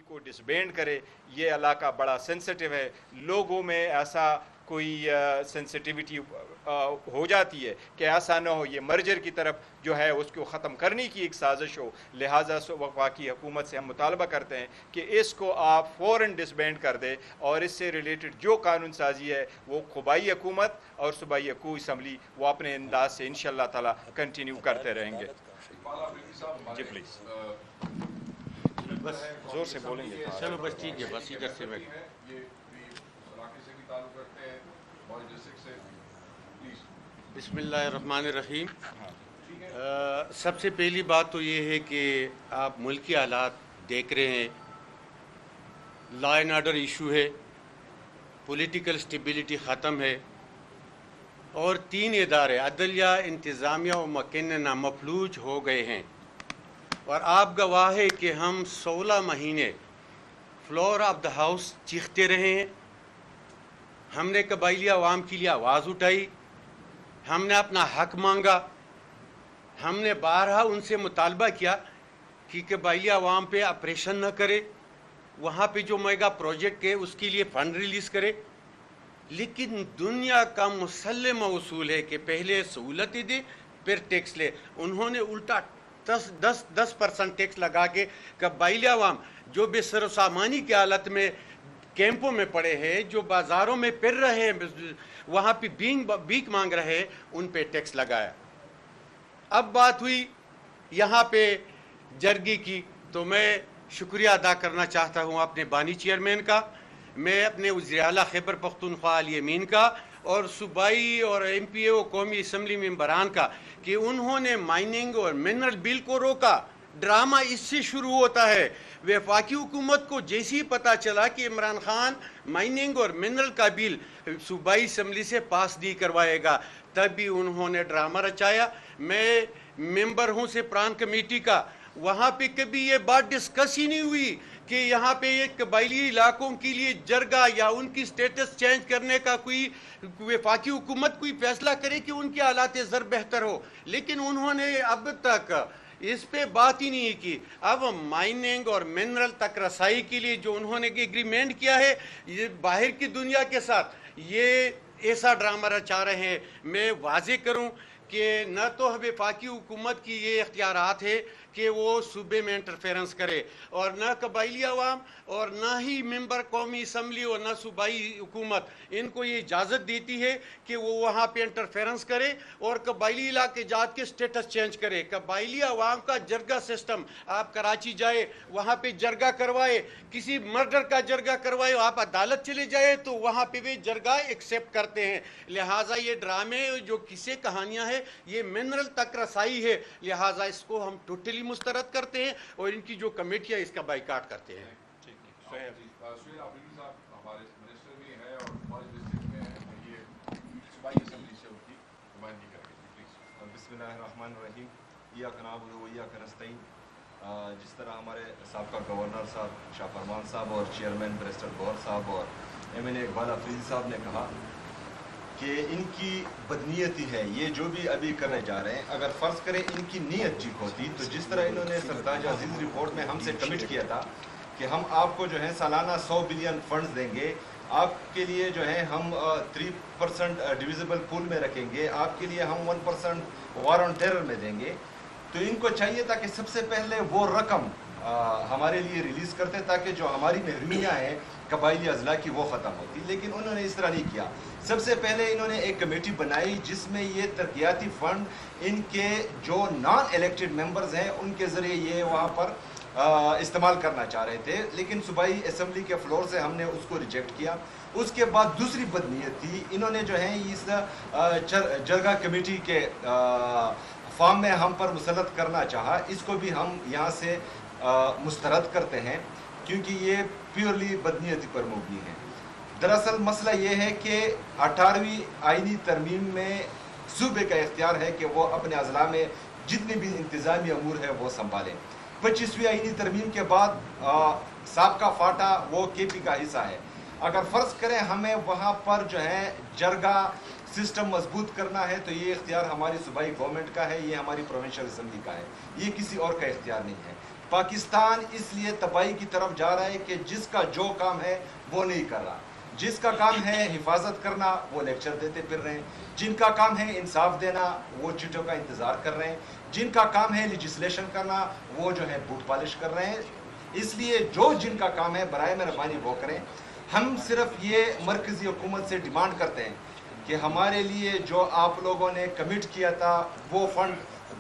کو डिसबैंड करे। ये इलाका बड़ा सेंसिटिव है, लोगों में ऐसा कोई सेंसिटिविटी हो जाती है कि ऐसा ना हो ये मर्जर की तरफ जो है उसको ख़त्म करने की एक साजिश हो। लिहाजा वफाकी हुकूमत से हम मुतालबा करते हैं कि इसको आप फ़ौरन डिसबैंड कर दे और इससे रिलेटेड जो कानून साजी है वो सूबाई हुकूमत और सूबाई असम्बली वो अपने अंदाज से इंशाअल्लाह ताला कंटिन्यू करते रहेंगे। जी प्लीज़ बस ज़ोर से बोलेंगे। चलो बस ठीक है, बस इधर से बैठ। बिस्मिल्लाहिर्रहमानिर्रहीम। सबसे पहली बात तो ये है कि आप मुल्क की हालात देख रहे हैं, लॉ एंड ऑर्डर इशू है, पॉलिटिकल स्टेबिलिटी ख़त्म है और 3 इदारे अदलिया, इंतज़ामिया और मकन्ना मफलूज हो गए हैं। और आप गवाह है कि हम 16 महीने फ्लोर ऑफ द हाउस चीखते रहे हैं। हमने कबाइली अवाम के लिए आवाज़ उठाई, हमने अपना हक मांगा, हमने बारहा उनसे मुतालबा किया कि कबाइली अवाम पे ऑपरेशन न करे, वहाँ पे जो मेगा प्रोजेक्ट है उसके लिए फ़ंड रिलीज़ करे। लेकिन दुनिया का मुसल्लम उसूल है कि पहले सहूलतें दे फिर टैक्स ले। उन्होंने उल्टा 10% टैक्स लगा के कबाइली अवाम जो बेसर सामानी की हालत में कैंपों में पड़े हैं, जो बाज़ारों में फिर रहे हैं, वहाँ पे भीख मांग रहे हैं, उन पे टैक्स लगाया। अब बात हुई यहाँ पे जरगी की, तो मैं शुक्रिया अदा करना चाहता हूँ अपने बानी चेयरमैन का, मैं अपने वज़ीर आला खैबर पख्तूनख्वा अली अमीन का और सूबाई और MPA और कौमी असम्बली मेंबरान का कि उन्होंने माइनिंग और मिनरल बिल को रोका। ड्रामा इससे शुरू होता है, वफाकी हुकूमत को जैसे ही पता चला कि इमरान खान माइनिंग और मिनरल का बिल सूबाई असम्बली से पास नहीं करवाएगा, तभी उन्होंने ड्रामा रचाया। मैं मेंबर हूँ से प्रांत कमेटी का, वहाँ पे कभी ये बात डिस्कस ही नहीं हुई कि यहाँ पे एक कबाइली इलाकों के लिए जरगा या उनकी स्टेटस चेंज करने का कोई वफाकी हुकूमत कोई फैसला करे कि उनकी हालात ज़र बेहतर हो। लेकिन उन्होंने अब तक इस पे बात ही नहीं की। अब माइनिंग और मिनरल तक रसाई के लिए जो उन्होंने एग्रीमेंट किया है ये बाहर की दुनिया के साथ, ये ऐसा ड्रामा रचा रहे हैं। मैं वाज़े करूं कि न तो वफाकी हुकूमत की ये इख्तियारात है कि वो सूबे में इंटरफेरेंस करे, और न कबाइली अवाम और न ही मेंबर कौमी असम्बली और न सूबाई हुकूमत इनको ये इजाज़त देती है कि वो वहाँ पे इंटरफेरेंस करे और कबाइली इलाके जात के स्टेटस चेंज करे। कबाइली अवाम का जरगा सिस्टम, आप कराची जाए वहाँ पे जरगा करवाए, किसी मर्डर का जरगा करवाए, आप अदालत चले जाए तो वहाँ पे वे जरगा एक्सेप्ट करते हैं। लिहाजा ये ड्रामे जो किस्से कहानियाँ हैं ये मिनरल तक रसाई है, लिहाजा इसको हम टोटली मुस्तरद करते हैं और इनकी जो कमेटियाँ इसका बाइकाट करते हैं। बिस्मिल्लाहिर्रहमानिर्रहीम। इय्याका नअबुदु व इय्याका नस्तईन। जिस तरह हमारे साबका गवर्नर साहब शाह फरमान साहब और चेयरमैन बैरिस्टर गौहर साहब और MNA इकबाल अफरीदी साहब ने कहा कि इनकी बदनीयती है, ये जो भी अभी करने जा रहे हैं, अगर फ़र्ज़ करें इनकी नीयत ठीक होती तो जिस तरह इन्होंने सरताज अजीज़ रिपोर्ट में हमसे कमिट किया था कि हम आपको जो है सालाना 100 बिलियन फंड्स देंगे, आपके लिए जो है हम 3% डिविजिबल पूल में रखेंगे, आपके लिए हम 1% वार ऑन टेरर में देंगे, तो इनको चाहिए था कि सबसे पहले वो रकम हमारे लिए रिलीज़ करते ताकि जो हमारी महरूमियाँ हैं कबाइली अजला की वो ख़त्म होती। लेकिन उन्होंने इस तरह नहीं किया। सबसे पहले इन्होंने एक कमेटी बनाई जिसमें ये तरक्याती फ़ंड इनके जो नॉन इलेक्टेड मेंबर्स हैं उनके ज़रिए ये वहाँ पर इस्तेमाल करना चाह रहे थे, लेकिन सूबाई असम्बली के फ्लोर से हमने उसको रिजेक्ट किया। उसके बाद दूसरी बदनीयत थी, इन्होंने जो है इस जरगा कमेटी के फॉर्म में हम पर मुसलत करना चाहा, इसको भी हम यहाँ से मुस्तरद करते हैं क्योंकि ये प्योरली बदनीयती पर मबनी है। दरअसल मसला ये है कि 18वीं आइनी तरमीम में सूबे का इख्तियार है कि वो अपने अजला में जितने भी इंतज़ामी अमूर है वो संभालें। 25वीं आइनी तरमीम के बाद साबका फाटा वो KP का हिस्सा है। अगर फ़र्ज़ करें हमें वहाँ पर जो है जरगा सिस्टम मजबूत करना है तो ये इख्तियार हमारी सूबाई गवर्नमेंट का है, ये हमारी प्रोविंशियल असम्बली का है, ये किसी और का इख्तियार नहीं है। پاکستان اس لیے تباہی کی طرف جا رہا ہے کہ جس کا جو کام ہے وہ نہیں کر رہا. جس کا کام ہے حفاظت کرنا وہ لیکچر دیتے پھر رہے ہیں. جن کا کام ہے انصاف دینا وہ چٹوں کا انتظار کر رہے ہیں. جن کا کام ہے لیجسلیشن کرنا وہ جو ہے بوٹ پالش کر رہے ہیں. اس لیے جن کا کام ہے برائے مہربانی وہ کریں. ہم صرف یہ مرکزی حکومت سے ڈیمانڈ کرتے ہیں کہ ہمارے لیے جو آپ لوگوں نے کمٹ کیا تھا وہ فنڈ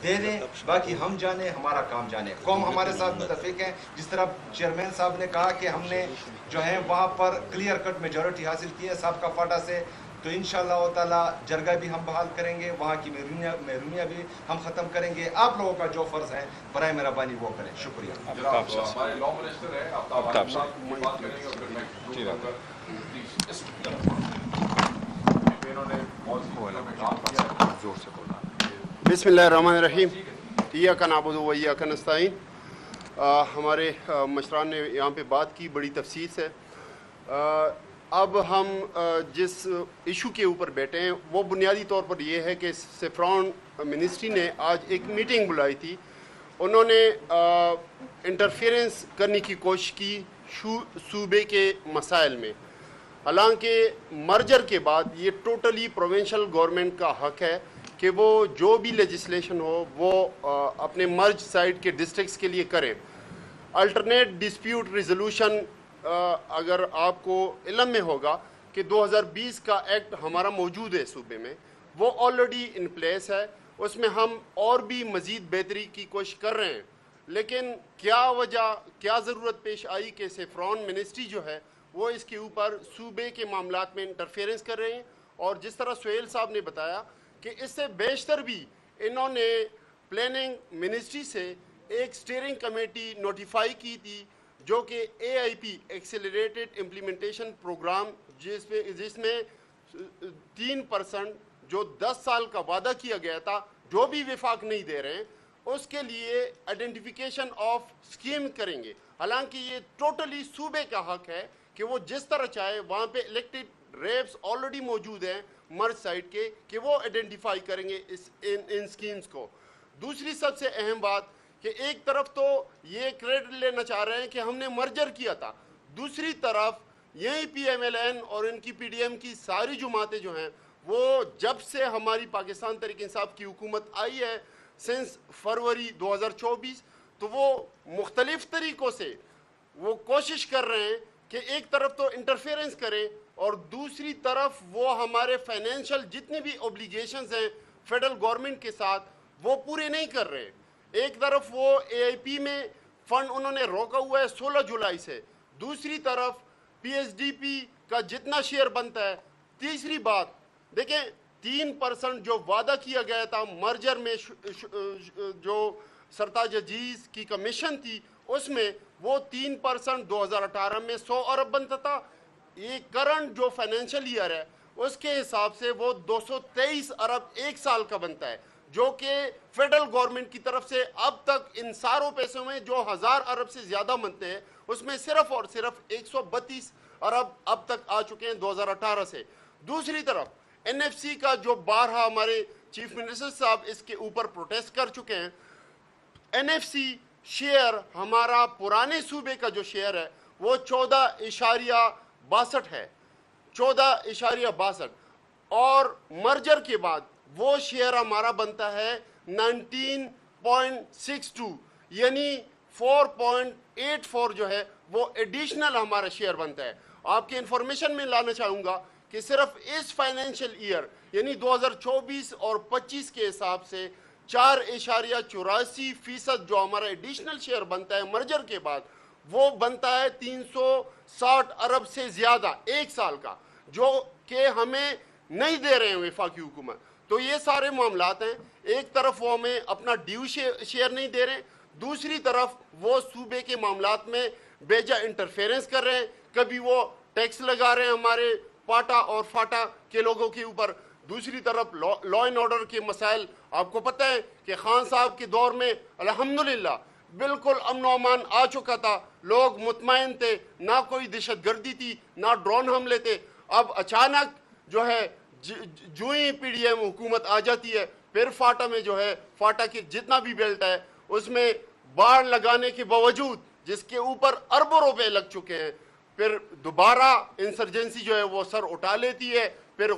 دے دیں. باقی ہم جانے ہمارا کام جانے. قوم ہمارے ساتھ متفق ہے. جس طرح چیئرمین صاحب نے کہا کہ ہم نے جو ہے وہاں پر کلیئر کٹ میجورٹی حاصل کی ہے سابقہ فاٹا سے, تو انشاءاللہ تعالی جرگہ بھی ہم بحال کریں گے, وہاں کی محرومیاں بھی ہم ختم کریں گے. آپ لوگوں کا جو فرض ہے برائے مہربانی وہ کریں. شکریہ. ہمارے لا منسٹر ہے آفتاب بات کریں گے اور پھر میں انہوں نے زور سے بولا. بسم اللہ الرحمن الرحیم. ایاک نعبد و ایاک نستعین. ہمارے مشران نے یہاں پہ بات کی بڑی تفصیل سے. اب ہم جس ایشو کے اوپر بیٹھے ہیں وہ بنیادی طور پر یہ ہے کہ سیفران منسٹری نے آج ایک میٹنگ بلائی تھی. انہوں نے انٹرفیئرنس کرنے کی کوشش کی صوبے کے مسائل میں. حالانکہ مرجر کے بعد یہ ٹوٹلی پروونشل گورنمنٹ کا حق ہے کہ وہ جو بھی لیجسلیشن ہو وہ اپنے مرج سائٹ کے ڈسٹرکٹس کے لیے کریں. الٹرنیٹ ڈسپیوٹ ریزولوشن اگر آپ کو علم میں ہوگا کہ 2020 کا ایکٹ ہمارا موجود ہے صوبے میں, وہ آلریڈی ان پلیس ہے. اس میں ہم اور بھی مزید بہتری کی کوشش کر رہے ہیں. لیکن کیا وجہ, کیا ضرورت پیش آئی کہ سیفران منسٹری جو ہے وہ اس کے اوپر صوبے کے معاملات میں انٹرفیئرنس کر رہے ہیں. اور جس طرح سہیل صاحب نے بتایا کہ اس سے بیشتر بھی انہوں نے پلاننگ منسٹری سے ایک سٹیئرنگ کمیٹی نوٹیفائی کی تھی جو کہ AIP ایکسیلریٹڈ امپلیمنٹیشن پروگرام, جس میں 3% جو 10 سال کا وعدہ کیا گیا تھا جو بھی وفاق نہیں دے رہے ہیں اس کے لیے آئیڈینٹیفیکیشن آف اسکیم کریں گے. حالانکہ یہ ٹوٹلی صوبے کا حق ہے کہ وہ جس طرح چاہے, وہاں پہ الیکٹڈ ریپس آلریڈی موجود ہیں مرج سائٹ کے, کہ وہ آئیڈینٹیفائی کریں گے ان اسکیمز کو. دوسری سب سے اہم بات کہ ایک طرف تو یہ کریڈٹ لینا چاہ رہے ہیں کہ ہم نے مرجر کیا تھا, دوسری طرف یہی PMLN اور ان کی PDM کی ساری جماعتیں جو ہیں وہ جب سے ہماری پاکستان تحریک انصاف کی حکومت آئی ہے سنس فروری 2024, تو وہ مختلف طریقوں سے وہ کوشش کر رہے ہیں کہ ایک طرف تو انٹرفیئرنس کریں اور دوسری طرف وہ ہمارے فائنینشیل جتنے بھی اوبلیگیشنز ہیں فیڈرل گورنمنٹ کے ساتھ وہ پورے نہیں کر رہے. ایک طرف وہ AIP میں فنڈ انہوں نے روکا ہوا ہے 16 جولائی سے, دوسری طرف PSDP کا جتنا شیئر بنتا ہے. تیسری بات دیکھیں 3% جو وعدہ کیا گیا تھا مرجر میں, جو سرتاج عزیز کی کمیشن تھی اس میں وہ 3% 2018 میں 100 ارب بنتا تھا. یہ کرنٹ جو فائنینشیل ایئر ہے اس کے حساب سے وہ 223 ارب ایک سال کا بنتا ہے, جو کہ فیڈرل گورنمنٹ کی طرف سے اب تک ان ساروں پیسوں میں جو 1000 ارب سے زیادہ بنتے ہیں اس میں صرف اور صرف 132 ارب اب تک آ چکے ہیں 2018 سے. دوسری طرف NFC کا جو بارہا ہمارے چیف منسٹر صاحب اس کے اوپر پروٹیسٹ کر چکے ہیں, NFC شیئر ہمارا پرانے صوبے کا جو شیئر ہے وہ 14.62 ہے, 14.62, اور مرجر کے بعد وہ شیئر ہمارا بنتا ہے 19.62, یعنی 4.84 جو ہے وہ ایڈیشنل ہمارا شیئر بنتا ہے. آپ کے انفارمیشن میں لانا چاہوں گا کہ صرف اس فائنینشیل ایئر یعنی 2024 اور 25 کے حساب سے 4.84% جو ہمارا ایڈیشنل شیئر بنتا ہے مرجر کے بعد وہ بنتا ہے 360 ارب سے زیادہ ایک سال کا, جو کہ ہمیں نہیں دے رہے ہیں وفاقی حکومت. تو یہ سارے معاملات ہیں. ایک طرف وہ ہمیں اپنا ڈیو شیئر نہیں دے رہے, دوسری طرف وہ صوبے کے معاملات میں بیجا انٹرفیئرنس کر رہے ہیں. کبھی وہ ٹیکس لگا رہے ہیں ہمارے پاٹا اور فاٹا کے لوگوں کے اوپر, دوسری طرف لا اینڈ آرڈر کے مسائل. آپ کو پتہ ہے کہ خان صاحب کے دور میں الحمدللہ بالکل امن و امان آ چکا تھا, لوگ مطمئن تھے, نہ کوئی دہشت گردی تھی, نہ ڈرون حملے تھے. اب اچانک جو ہے جو ہی PDM حکومت آ جاتی ہے, پھر فاٹا میں جو ہے فاٹا کی جتنا بھی بیلٹ ہے اس میں बाड़ लगाने के बावजूद, जिसके ऊपर अरबों रुपए लग चुके हैं, फिर दोबारा इंसर्जेंसी जो है वो सर उठा लेती है, फिर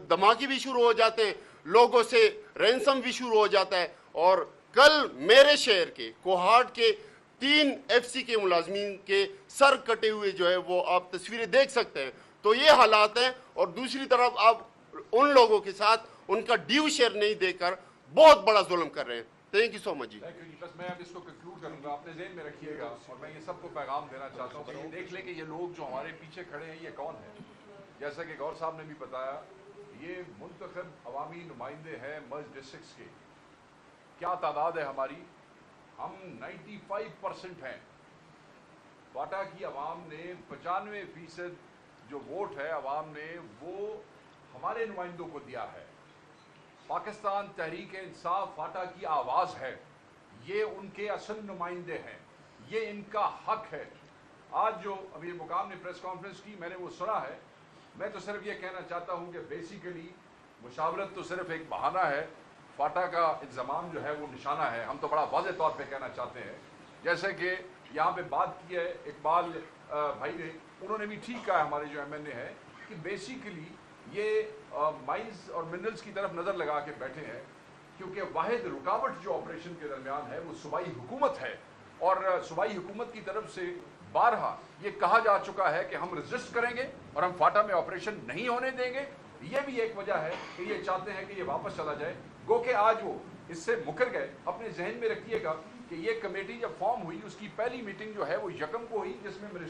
धमाके भी शुरू हो जाते हैं, लोगों से रैंसम भी शुरू हो जाता है। और कल मेरे शहर के कोहाट के 3 FC के मुलाजमीन के सर कटे हुए जो है वो आप तस्वीरें देख सकते हैं। तो ये हालात हैं। और दूसरी तरफ आप उन लोगों के साथ उनका ड्यू शेयर नहीं देकर बहुत बड़ा जुल्म कर रहे हैं। थैंक यू सो मच जी। थैंक यू जी। बस मैं अब इसको कंक्लूड करूंगा, अपने ज़हन में रखिएगा, और मैं ये सबको पैगाम देना चाहता हूँ कि ये देख लें कि ये लोग जो हमारे पीछे खड़े हैं ये कौन है। जैसा कि गौर साहब ने भी बताया, ये मुंतखब अवामी नुमाइंदे हैं मर्ज डिस्ट्रिक्ट्स के। क्या तादाद है हमारी? हम 95% हैं। फाटा की आवाम ने 95% जो वोट है आवाम ने वो हमारे नुमाइंदों को दिया है। पाकिस्तान तहरीक इंसाफ फाटा की आवाज़ है, ये उनके असल नुमाइंदे हैं, ये इनका हक है। आज जो अमीर मुकाम ने प्रेस कॉन्फ्रेंस की, मैंने वो सुना है। मैं तो सिर्फ ये कहना चाहता हूँ कि बेसिकली मुशावरत तो सिर्फ एक बहाना है, फाटा का इंतज़ाम जो है वो निशाना है। हम तो बड़ा वाज़े तौर पे कहना चाहते हैं, जैसे कि यहाँ पे बात की है इकबाल भाई ने, उन्होंने भी ठीक कहा, हमारे जो MNA है, कि बेसिकली ये माइंस और मिनरल्स की तरफ नज़र लगा के बैठे हैं, क्योंकि वाहिद रुकावट जो ऑपरेशन के दरमियान है वो सूबाई हुकूमत है। और सूबाई हुकूमत की तरफ से बारहा ये कहा जा चुका है कि हम रेजिस्ट करेंगे और हम फाटा में ऑपरेशन नहीं होने देंगे। ये भी एक वजह है कि ये चाहते हैं कि ये वापस चला जाए। गो के आज वो इससे मुकर गए। अपने जहन में रखिएगा कि ये कमेटी जब फॉर्म हुई, उसकी पहली मीटिंग जो है वो 1 को हुई, जिसमें